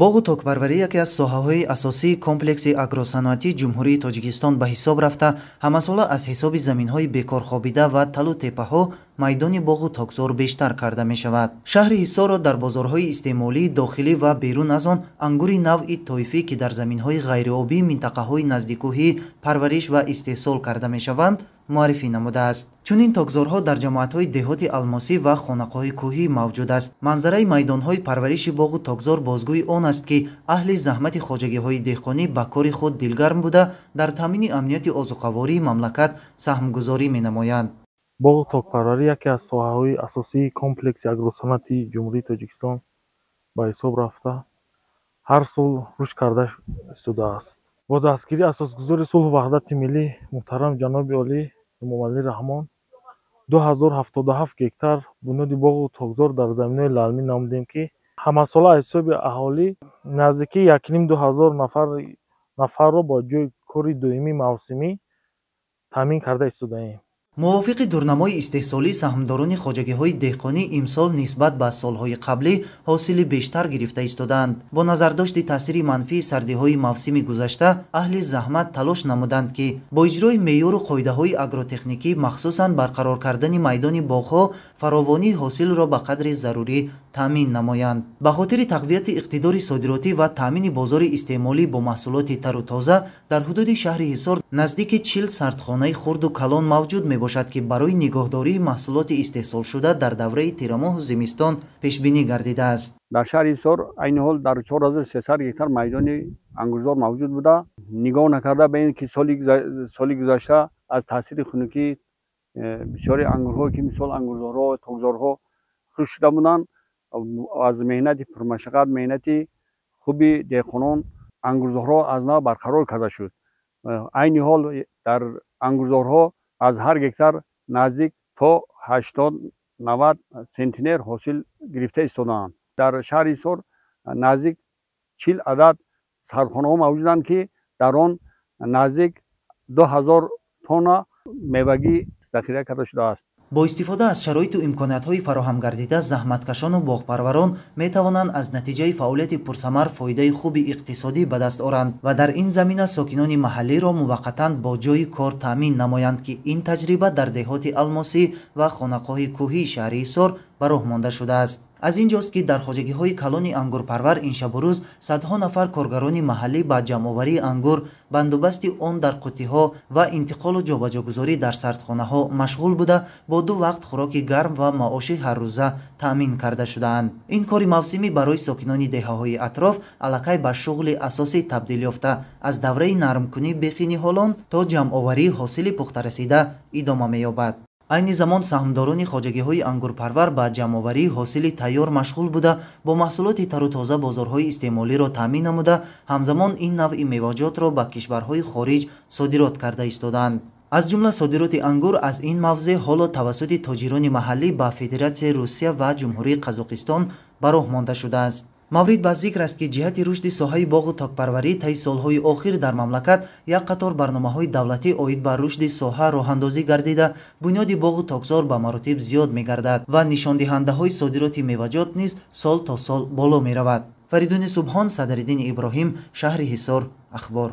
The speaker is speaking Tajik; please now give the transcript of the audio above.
боғу токпарварӣ яке аз соҳаҳои асосии комплекси агросаноатии ҷумҳурии тоҷикистон ба ҳисоб рафта, ҳамасола аз ҳисоби заминҳои бекорхобида ва талу теппаҳо майдони боғу токзор бештар карда мешавад. Шаҳри Ҳисорро дар бозорҳои истеъмолии дохилӣ ва берун аз он ангури навъи тойфӣ ки дар заминҳои ғайриобии минтақаҳои наздикӯҳӣ парвариш ва истеҳсол карда мешаванд, муаррифӣ намудааст. Чунин токзорҳо дар ҷамоатҳои деҳоти алмосӣ ва хонақоҳи кӯҳӣ мавҷуд аст. Манзараи майдонҳои парвариши боғу токзор бозгӯи он аст, ки аҳли заҳмати хоҷагиҳои деҳқонӣ ба кори худ дилгарм буда, дар таъмини амнияти озуқавории мамлакат саҳмгузорӣ менамоянд. боғу токпарварӣ яке аз соҳаҳои асосии комплекси агросаноатии ҷумҳурии тоҷикистон ба ҳисоб рафта, ҳар сол рушд карда истодааст. бо дастгирии асосгузори сулҳу ваҳдати миллӣ муҳтарам ҷаноби олӣ эмомалӣ раҳмон 2077 гектар бунёди боғу токзор дар заминҳои лалмӣ намудем, ки ҳамасола аз ҳисоби аҳолӣ наздики 1500 нафарро бо ҷойи кори доимӣ мавсимӣ таъмин карда истодаем. мувофиқи дурнамои истеҳсолии саҳмдорони хоҷагиҳои деҳқонӣ имсол нисбат ба солҳои қаблӣ ҳосили бештар гирифта истодаанд. бо назардошти таъсири манфии сардиҳои мавсими гузашта, аҳли заҳмат талош намуданд, ки бо иҷрои меъёру қоидаҳои агротехникӣ, махсусан барқарор кардани майдони боғҳо, фаровонии ҳосилро ба қадри зарурӣ таъмин намоянд. ба хотири тақвияти иқтидори содиротӣ ва таъмини бозори истеъмолӣ бо маҳсулоти тару тоза, дар ҳудуди шаҳри Ҳисор наздики 40 сардхонаи хурду калон мавҷуд мебошад, ки барои нигоҳдории маҳсулоти истеҳсолшуда дар давраи тирамоҳу зимистон пешбинӣ гардидааст. дар шаҳри Ҳисор айни ҳол дар 4300 гектар майдони ангурзор мавҷуд буда, нигоҳ накарда ба ин ки соли гузашта аз таъсири хунукии бисёри ангурҳо, ки мисол ангурзорҳо, токзорҳо хушк шуда буданд, аз меҳнати пурмашаққат, меҳнати хуби деҳқонон ангурзорҳо аз нав барқарор карда шуд. айни ҳол дар ангурзорҳо аз ҳар гектар наздик то 80-90 сентинер ҳосил гирифта истодаанд. дар шаҳри Ҳисор наздик 40 адад сардхонаҳо мавҷуданд, ки дар он наздик 2000 тонна мевагӣ захира карда шудааст. бо истифода аз шароиту имкониятҳои фароҳам гардида, заҳматкашону боғпарварон метавонанд аз натиҷаи фаъолияти пурсамар фоидаи хуби иқтисодӣ ба даст оранд ва дар ин замина сокинони маҳаллиро муваққатан бо ҷойи кор таъмин намоянд, ки ин таҷриба дар деҳоти алмосӣ ва хонақоҳи кӯҳии шаҳри Ҳисор ба роҳ монда шудааст. аз ин ҷост, ки дар хоҷагиҳои калони ангурпарвар ин шабу рӯз садҳо нафар коргарони маҳаллӣ ба ҷамъоварии ангур, бандобасти он дар қуттиҳо ва интиқолу ҷобаҷогузорӣ дар сардхонаҳо машғул буда, бо 2 вақт хӯроки гарм ва маоши ҳаррӯза таъмин карда шудаанд. ин кори мавсимӣ барои сокинони деҳаҳои атроф аллакай ба шуғли асосӣ табдил ёфта, аз давраи нармкунӣ беқи ниҳолон то ҷамъоварии ҳосили пухтарасида идома меёбад. айни замон саҳмдорони хоҷагиҳои ангурпарвар ба ҷамъоварии ҳосили тайёр машғул буда, бо маҳсулоти тару тоза бозорҳои истеъмолиро таъмин намуда, ҳамзамон ин навъи мевоҷотро ба кишварҳои хориҷ содирот карда истодаанд. аз ҷумла содироти ангур аз ин мавзеъ ҳоло тавассути тоҷирони маҳаллӣ ба Федератсияи Русия ва ҷумҳурии Қазоқистон ба роҳ монда шудааст. маврид ба зикр аст, ки ҷиҳати рушди соҳаи боғу токпарварӣ таи солҳои охир дар мамлакат як қатор барномаҳои давлатӣ оид ба рушди соҳа роҳандозӣ гардида, бунёди боғу токзор ба маротиб зиёд мегардад ва нишондиҳандаҳои содироти меваҷот низ сол то сол боло меравад. Фаридуни Субҳон, Садариддини Иброҳим, шаҳри Ҳисор, Ахбор.